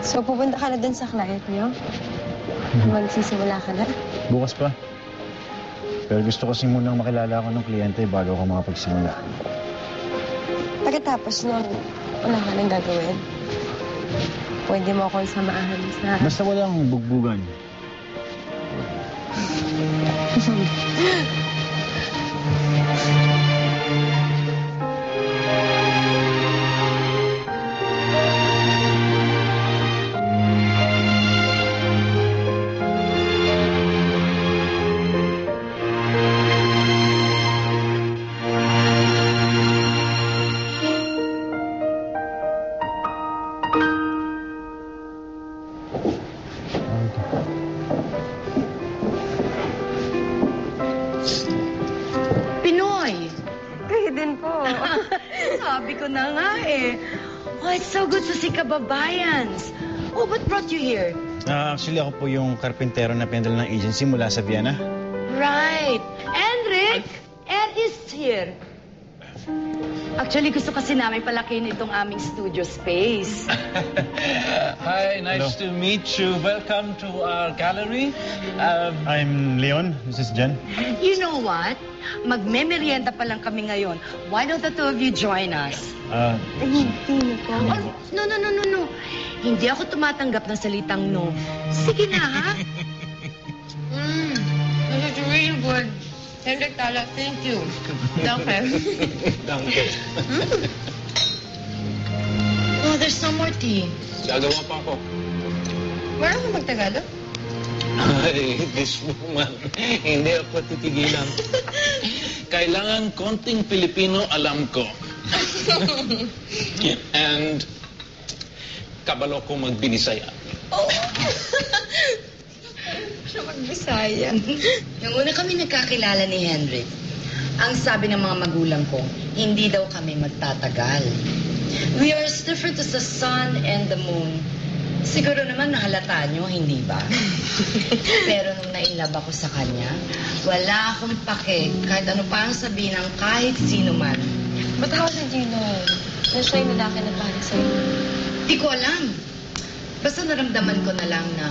So, pupunta ka na dun sa client niyo? Magsisimula ka na? Bukas pa. Pero gusto kasi munang makilala ako ng kliyente bago ako makapagsimula. Pagkatapos nun, wala ka nang gagawin. Pwede mo akong samahan sa... Basta walang bugbugan. Pinoy! Kayo din po. Sabi ko na nga eh. Oh, it's so good to see kababayans. Oh, what brought you here? Actually, ako po yung karpintero na pinadala ng agency mula sa Vienna. Right. Enric! Ed is here. Actually, gusto kasi namin palakihin itong aming studio space. Hi, nice Hello. to meet you. Welcome to our gallery. I'm Leon. This is Jen. You know what? Magme-merienda pa lang kami ngayon. Why don't the two of you join us? Ay, hindi na po. Oh, no. Hindi ako tumatanggap ng salitang no. Sige na, ha? This is really good. Hendrik Tala, thank you. Danke. Danke. Oh, there's some more tea. Gagawa pa ako. Meron mo mag-Tagalog? Ay, this woman. Hindi ako titigilan. Kailangan konting Pilipino alam ko. And kabalo ko magbinisaya. Oh. Siya mag-Bisaya. Nung una kami nagkakilala ni Hendrik, ang sabi ng mga magulang ko, hindi daw kami magtatagal. We are as different as the sun and the moon. Siguro naman nahalata nyo, hindi ba? Pero nung na-inlove ako sa kanya, wala akong pake kahit ano pa ang sabihin ng kahit sino man. But how did you know na siya yung lalaki na para sa'yo? Di ko alam. Basta naramdaman ko na lang na